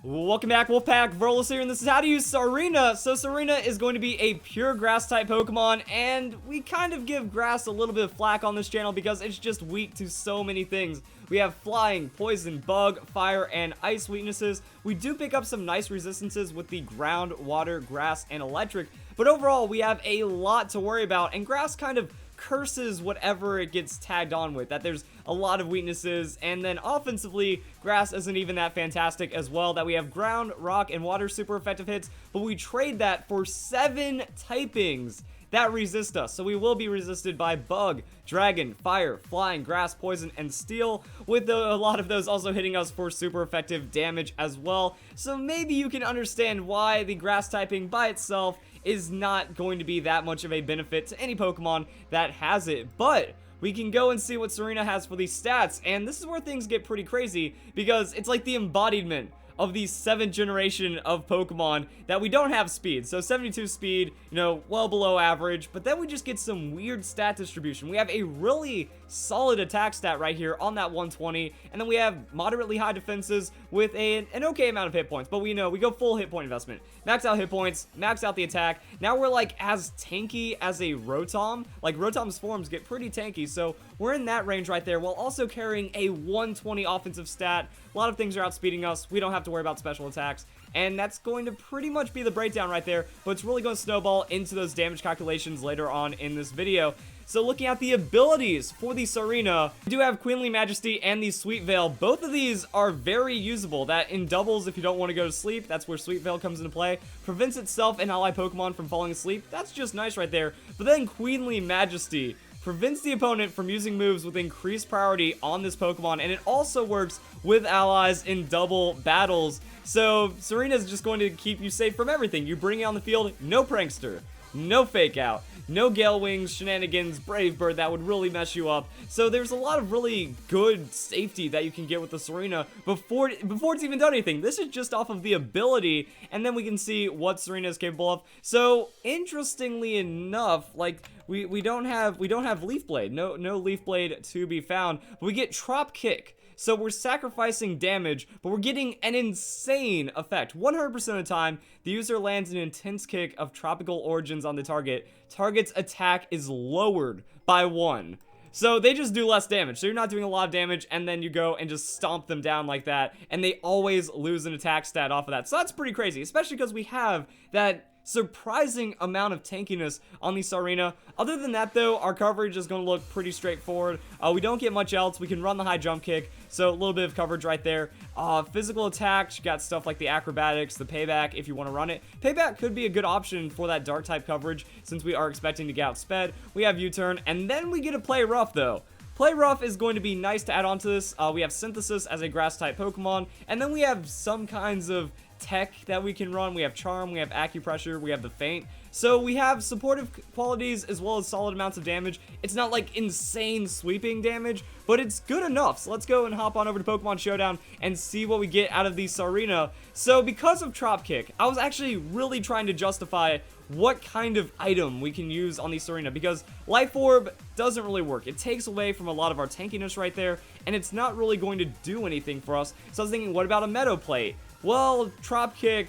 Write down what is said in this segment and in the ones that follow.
Welcome back, Wolfpack. Verlis here, and this is how to use Tsareena. So Tsareena is going to be a pure grass-type Pokemon, and we kind of give grass a little bit of flack on this channel because it's just weak to so many things. We have flying, poison, bug, fire, and ice weaknesses. We do pick up some nice resistances with the ground, water, grass, and electric, but overall we have a lot to worry about, and grass kind of curses whatever it gets tagged on with, that there's a lot of weaknesses. And then offensively, grass isn't even that fantastic as well, that we have ground, rock, and water super effective hits, but we trade that for 7 typings that resist us. So we will be resisted by bug, dragon, fire, flying, grass, poison, and steel, with a lot of those also hitting us for super effective damage as well. So maybe you can understand why the grass typing by itself is not going to be that much of a benefit to any Pokemon that has it. But we can go and see what Tsareena has for these stats, and this is where things get pretty crazy because it's like the embodiment of the 7th generation of Pokemon that we don't have speed. So 72 speed, you know, well below average, but then we just get some weird stat distribution. We have a really solid attack stat right here on that 120, and then we have moderately high defenses with an okay amount of hit points, but we go full hit point investment. Max out hit points, max out the attack. Now we're like as tanky as a Rotom. Like Rotom's forms get pretty tanky, so we're in that range right there while also carrying a 120 offensive stat. A lot of things are outspeeding us. We don't have to worry about special attacks. And that's going to pretty much be the breakdown right there, but it's really going to snowball into those damage calculations later on in this video. So looking at the abilities for the Tsareena, we do have Queenly Majesty and the Sweet Veil. Both of these are very usable. That in doubles, if you don't want to go to sleep, that's where Sweet Veil comes into play. Prevents itself and ally Pokemon from falling asleep. That's just nice right there. But then Queenly Majesty prevents the opponent from using moves with increased priority on this Pokemon, and it also works with allies in double battles. So Tsareena is just going to keep you safe from everything. You bring it on the field, no Prankster, no Fake Out, no Gale Wings, Shenanigans, Brave Bird, that would really mess you up. So there's a lot of really good safety that you can get with the Tsareena before it's even done anything. This is just off of the ability, and then we can see what Tsareena is capable of. So interestingly enough, like we don't have Leaf Blade, no Leaf Blade to be found, but we get Trop Kick. So we're sacrificing damage, but we're getting an insane effect. 100% of the time, the user lands an intense kick of tropical origins on the target. Target's attack is lowered by 1. So they just do less damage. So you're not doing a lot of damage, and then you go and just stomp them down like that, and they always lose an attack stat off of that. So that's pretty crazy, especially because we have that surprising amount of tankiness on the Tsareena. Other than that though, our coverage is going to look pretty straightforward. We don't get much else. We can run the high jump kick, so a little bit of coverage right there. Physical attacks, you got stuff like the acrobatics, the payback if you want to run it. Payback could be a good option for that dark type coverage since we are expecting to get outsped. We have U-turn, and then we get to play rough though. Play Rough is going to be nice to add on to this. We have Synthesis as a grass-type Pokemon, and then we have some kinds of tech that we can run. We have Charm, we have Acupressure, we have the Feint. So we have supportive qualities as well as solid amounts of damage. It's not like insane sweeping damage, but it's good enough. So let's go and hop on over to Pokemon Showdown and see what we get out of the Tsareena. So because of Trop Kick, I was actually really trying to justify what kind of item we can use on the Tsareena, because Life Orb doesn't really work. It takes away from a lot of our tankiness right there, and it's not really going to do anything for us. So I was thinking, what about a Meadow Plate? Well, Trop Kick,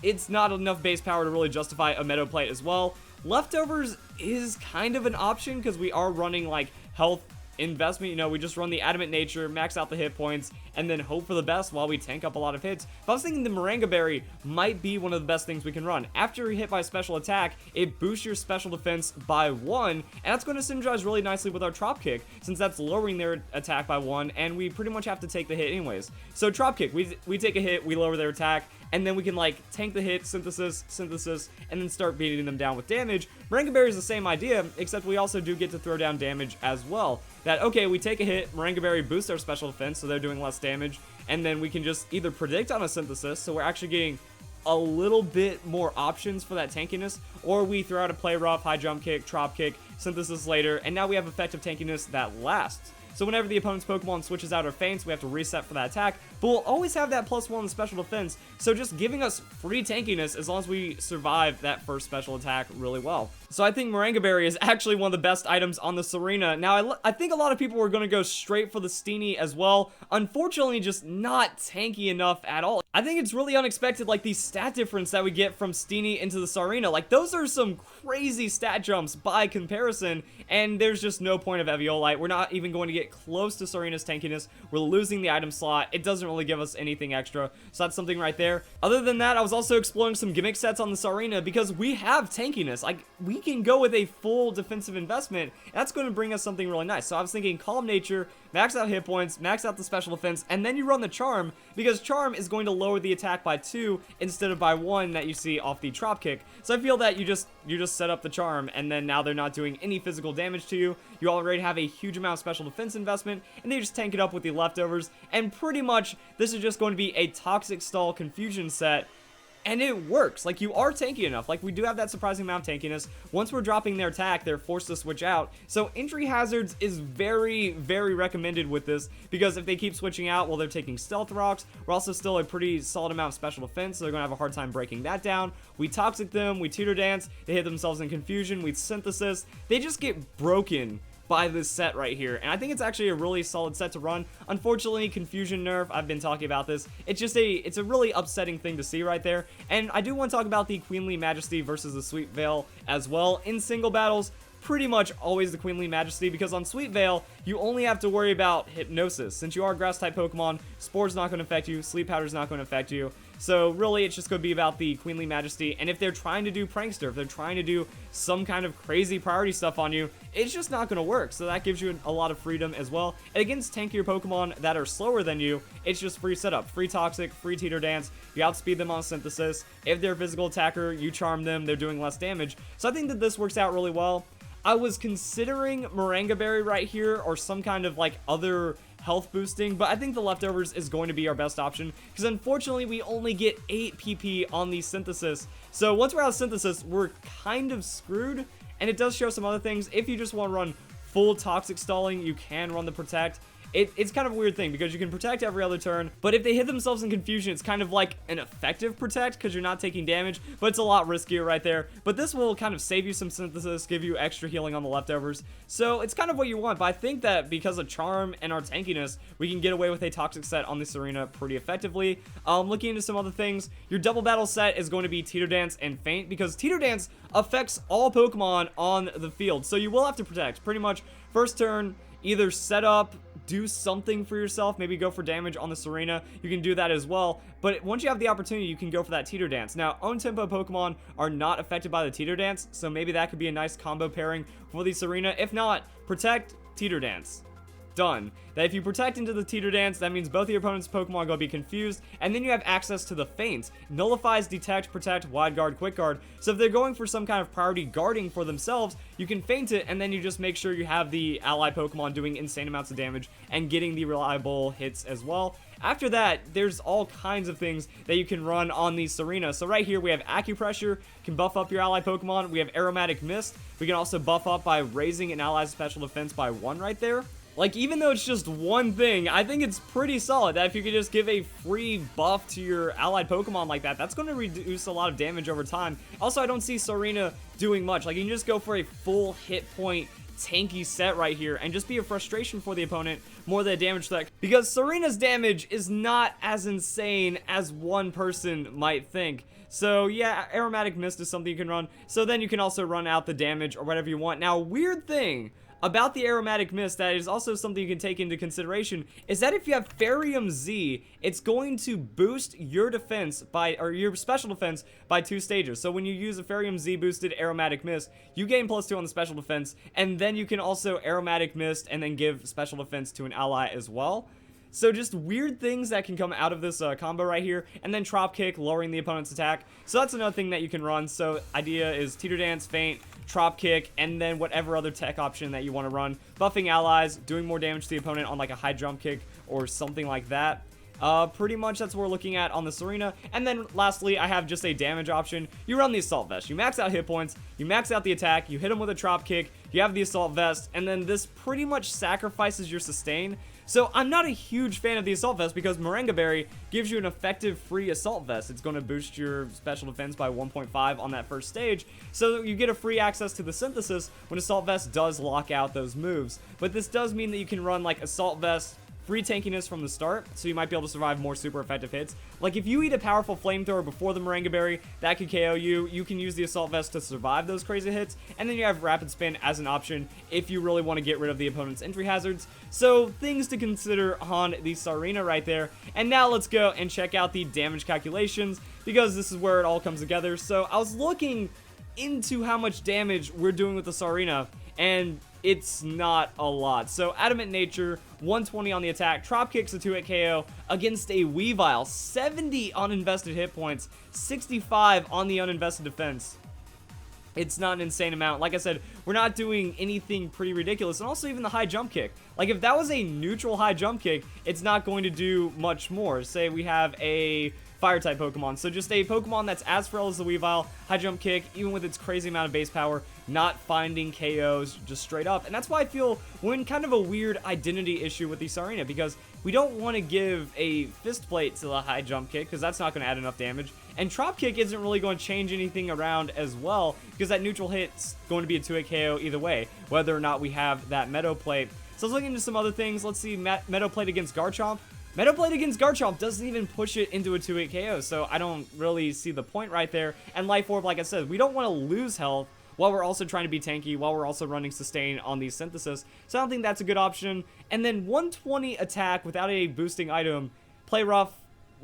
it's not enough base power to really justify a Meadow Plate as well. Leftovers is kind of an option because we are running like health investment. You know, we just run the Adamant Nature, max out the hit points, and then hope for the best while we tank up a lot of hits. But I was thinking the Moringa Berry might be one of the best things we can run. After you're hit by a special attack, it boosts your special defense by 1, and that's going to synergize really nicely with our Trop Kick, since that's lowering their attack by 1, and we pretty much have to take the hit anyways. So Trop Kick, we take a hit, we lower their attack, and then we can like tank the hit, synthesis, and then start beating them down with damage. Moringa Berry is the same idea, except we also do get to throw down damage as well. That, okay, we take a hit, Moringa Berry boosts our special defense, so they're doing less damage, and then we can just either predict on a synthesis, so we're actually getting a little bit more options for that tankiness, or we throw out a Play Rough, high jump kick, Trop Kick, synthesis later, and now we have effective tankiness that lasts. So whenever the opponent's Pokemon switches out or faints, we have to reset for that attack. But we'll always have that +1 special defense, so just giving us free tankiness as long as we survive that first special attack really well. So I think Moringa Berry is actually one of the best items on the Tsareena. Now, I think a lot of people were going to go straight for the Steenie as well. Unfortunately, just not tanky enough at all. I think it's really unexpected, like, the stat difference that we get from Steenie into the Tsareena. Like, those are some crazy stat jumps by comparison, and there's just no point of Eviolite. We're not even going to get close to Tsareena's tankiness. We're losing the item slot. It doesn't really give us anything extra, so that's something right there. Other than that, I was also exploring some gimmick sets on the Tsareena because we have tankiness. Like, we can go with a full defensive investment, and that's going to bring us something really nice. So I was thinking Calm Nature, max out hit points, max out the special defense, and then you run the Charm, because Charm is going to lower the attack by 2 instead of by 1 that you see off the Trop kick. So I feel that you just set up the Charm, and then now they're not doing any physical damage to you. You already have a huge amount of special defense investment, and they just tank it up with the leftovers, and pretty much this is just going to be a Toxic Stall Confusion set. And it works. Like, you are tanky enough. Like, we do have that surprising amount of tankiness. Once we're dropping their attack, they're forced to switch out. So entry hazards is very, very recommended with this, because if they keep switching out while they're taking stealth rocks, we're also still a pretty solid amount of special defense, so they're gonna have a hard time breaking that down. We toxic them, we teeter dance, they hit themselves in confusion, we synthesis. They just get broken by this set right here, and I think it's actually a really solid set to run. Unfortunately, confusion nerf, I've been talking about this, it's a really upsetting thing to see right there. And I do want to talk about the Queenly Majesty versus the Sweet Veil as well. In single battles, pretty much always the Queenly Majesty, because on Sweet Veil, you only have to worry about Hypnosis. Since you are a Grass-type Pokemon, Spore's not going to affect you, Sleep Powder's not going to affect you. So really, it's just going to be about the Queenly Majesty, and if they're trying to do Prankster, if they're trying to do some kind of crazy priority stuff on you, it's just not going to work. So that gives you a lot of freedom as well. And against tankier Pokemon that are slower than you, it's just free setup, free Toxic, free Teeter Dance, you outspeed them on Synthesis. If they're a physical attacker, you charm them, they're doing less damage. So I think that this works out really well. I was considering Moringa Berry right here, or some kind of like other health boosting, but I think the leftovers is going to be our best option, because unfortunately we only get 8 PP on the Synthesis. So once we're out of Synthesis, we're kind of screwed, and it does show some other things. If you just want to run full Toxic Stalling, you can run the Protect. It's kind of a weird thing, because you can Protect every other turn, but if they hit themselves in confusion, it's kind of like an effective Protect, because you're not taking damage, but it's a lot riskier right there. But this will kind of save you some Synthesis, give you extra healing on the leftovers, so it's kind of what you want. But I think that because of Charm and our tankiness, we can get away with a Toxic set on this arena pretty effectively. Looking into some other things, your double battle set is going to be Teeter Dance and Faint, because Teeter Dance affects all Pokemon on the field, so you will have to Protect. Pretty much, first turn, either set up, do something for yourself, maybe go for damage on the Tsareena, you can do that as well. But once you have the opportunity, you can go for that Teeter Dance. Now, own tempo Pokemon are not affected by the Teeter Dance, so maybe that could be a nice combo pairing for the Tsareena. If not, Protect, Teeter Dance. Done. That if you Protect into the Teeter Dance, that means both of your opponent's Pokemon are going to be confused, and then you have access to the Feint. Nullifies, Detect, Protect, Wide Guard, Quick Guard. So if they're going for some kind of priority guarding for themselves, you can Feint it, and then you just make sure you have the ally Pokemon doing insane amounts of damage and getting the reliable hits as well. After that, there's all kinds of things that you can run on the Tsareena. So right here, we have Acupressure, can buff up your ally Pokemon. We have Aromatic Mist. We can also buff up by raising an ally's special defense by 1 right there. Like, even though it's just one thing, I think it's pretty solid that if you could just give a free buff to your allied Pokemon like that, that's going to reduce a lot of damage over time. Also, I don't see Tsareena doing much. Like, you can just go for a full hit point tanky set right here and just be a frustration for the opponent more than a damage threat, because Tsareena's damage is not as insane as one person might think. So yeah, Aromatic Mist is something you can run, so then you can also run out the damage or whatever you want. Now, weird thing about the Aromatic Mist that is also something you can take into consideration is that if you have Ferium Z, it's going to boost your defense by, or your special defense by 2 stages. So when you use a Ferium Z boosted Aromatic Mist, you gain +2 on the special defense, and then you can also Aromatic Mist and then give special defense to an ally as well. So just weird things that can come out of this combo right here. And then Trop Kick, lowering the opponent's attack. So that's another thing that you can run. So idea is Teeter Dance, Feint, Trop Kick, and then whatever other tech option that you want to run. Buffing allies, doing more damage to the opponent on like a high jump kick or something like that. Pretty much that's what we're looking at on the Tsareena. And then lastly, I have just a damage option. You run the Assault Vest. You max out hit points, you max out the attack, you hit him with a Trop kick, you have the Assault Vest, and then this pretty much sacrifices your sustain. So I'm not a huge fan of the Assault Vest because Moringa Berry gives you an effective free Assault Vest. It's going to boost your special defense by 1.5 on that first stage. So you get a free access to the Synthesis when Assault Vest does lock out those moves. But this does mean that you can run like Assault Vest, free tankiness from the start, so you might be able to survive more super effective hits. Like if you eat a powerful flamethrower before the Moringa Berry, that could KO you. You can use the Assault Vest to survive those crazy hits, and then you have Rapid Spin as an option if you really want to get rid of the opponent's entry hazards. So things to consider on the Tsareena right there. And now let's go and check out the damage calculations, because this is where it all comes together. So I was looking into how much damage we're doing with the Tsareena, and it's not a lot. So Adamant Nature, 120 on the attack, Trop Kick's a 2-hit KO against a Weavile, 70 on invested hit points, 65 on the uninvested defense. It's not an insane amount. Like I said, we're not doing anything pretty ridiculous. And also even the high jump kick. Like if that was a neutral high jump kick, it's not going to do much more. Say we have a fire type Pokemon. So just a Pokemon that's as frail as the Weavile, high jump kick, even with its crazy amount of base power, not finding KOs just straight up. And that's why I feel we're in kind of a weird identity issue with the Tsareena, because we don't want to give a fist plate to the high jump kick because that's not going to add enough damage. And Trop Kick isn't really going to change anything around as well, because that neutral hit's going to be a 2-hit KO either way, whether or not we have that Meadow Plate. So I was looking into some other things. Let's see, Meadow Plate against Garchomp. Meadow Plate against Garchomp doesn't even push it into a 2-hit KO, so I don't really see the point right there. And Life Orb, like I said, we don't want to lose health while we're also trying to be tanky, while we're also running Sustain on the Synthesis. So I don't think that's a good option. And then 120 attack without a boosting item, play rough.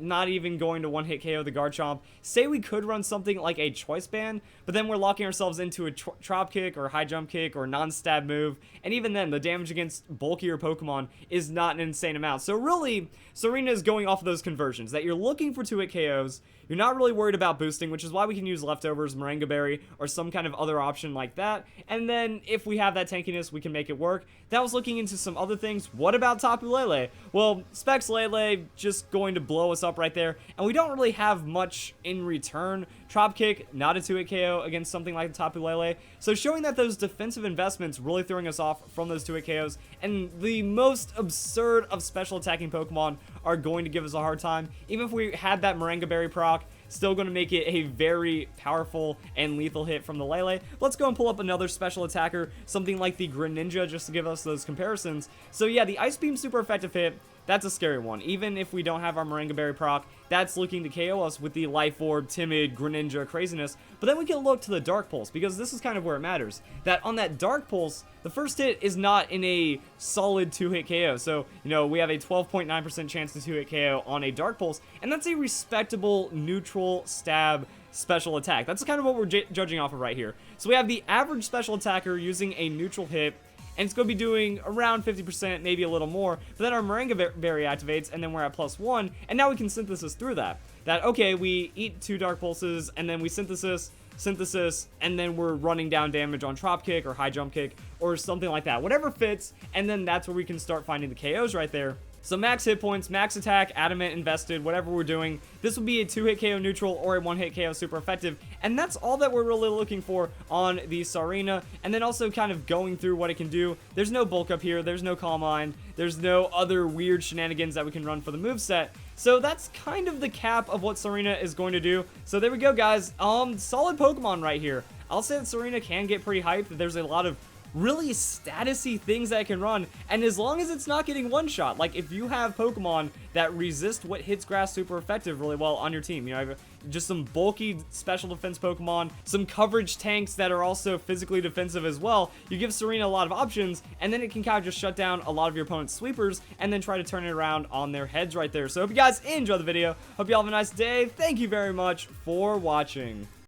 Not even going to one-hit KO the Garchomp. Say we could run something like a Choice Band, but then we're locking ourselves into a Trop Kick or High Jump Kick or non-stab move, and even then, the damage against bulkier Pokemon is not an insane amount. So really, Tsareena is going off of those conversions, that you're looking for 2-hit KOs, you're not really worried about boosting, which is why we can use Leftovers, Moringa Berry, or some kind of other option like that, and then if we have that tankiness, we can make it work. That was looking into some other things. What about Tapu Lele? Well, Specs Lele just going to blow us up right there, and we don't really have much in return. Trop Kick, not a 2-hit KO against something like the Tapu Lele, so showing that those defensive investments really throwing us off from those 2-hit KOs, and the most absurd of special attacking Pokemon are going to give us a hard time. Even if we had that Moringa Berry proc, still going to make it a very powerful and lethal hit from the Lele. Let's go and pull up another special attacker, something like the Greninja, just to give us those comparisons. So yeah, the Ice Beam super effective hit, that's a scary one. Even if we don't have our Moringa Berry proc, that's looking to KO us with the Life Orb, Timid, Greninja craziness. But then we can look to the Dark Pulse, because this is kind of where it matters. That on that Dark Pulse, the first hit is not in a solid 2-hit KO. So, you know, we have a 12.9% chance to 2-hit KO on a Dark Pulse, and that's a respectable neutral stab special attack. That's kind of what we're judging off of right here. So we have the average special attacker using a neutral hit, and it's going to be doing around 50%, maybe a little more. But then our Moringa Berry activates, and then we're at +1, and now we can Synthesis through that. That, okay, we eat 2 Dark Pulses, and then we Synthesis, and then we're running down damage on Trop Kick or High Jump Kick or something like that. Whatever fits, and then that's where we can start finding the KOs right there. So max hit points, max attack, adamant, invested, whatever we're doing. This will be a 2-hit KO neutral or a 1-hit KO super effective. And that's all that we're really looking for on the Tsareena. And then also kind of going through what it can do. There's no bulk up here. There's no Calm Mind. There's no other weird shenanigans that we can run for the moveset. So that's kind of the cap of what Tsareena is going to do. So there we go, guys. Solid Pokemon right here. I'll say that Tsareena can get pretty hyped. There's a lot of really statusy things that it can run, and as long as it's not getting one-shot, like if you have Pokemon that resist what hits grass super effective really well on your team, you know, just some bulky special defense Pokemon, some coverage tanks that are also physically defensive as well, you give Tsareena a lot of options, and then it can kind of just shut down a lot of your opponent's sweepers and then try to turn it around on their heads right there. So hope you guys enjoy the video. Hope you all have a nice day. Thank you very much for watching.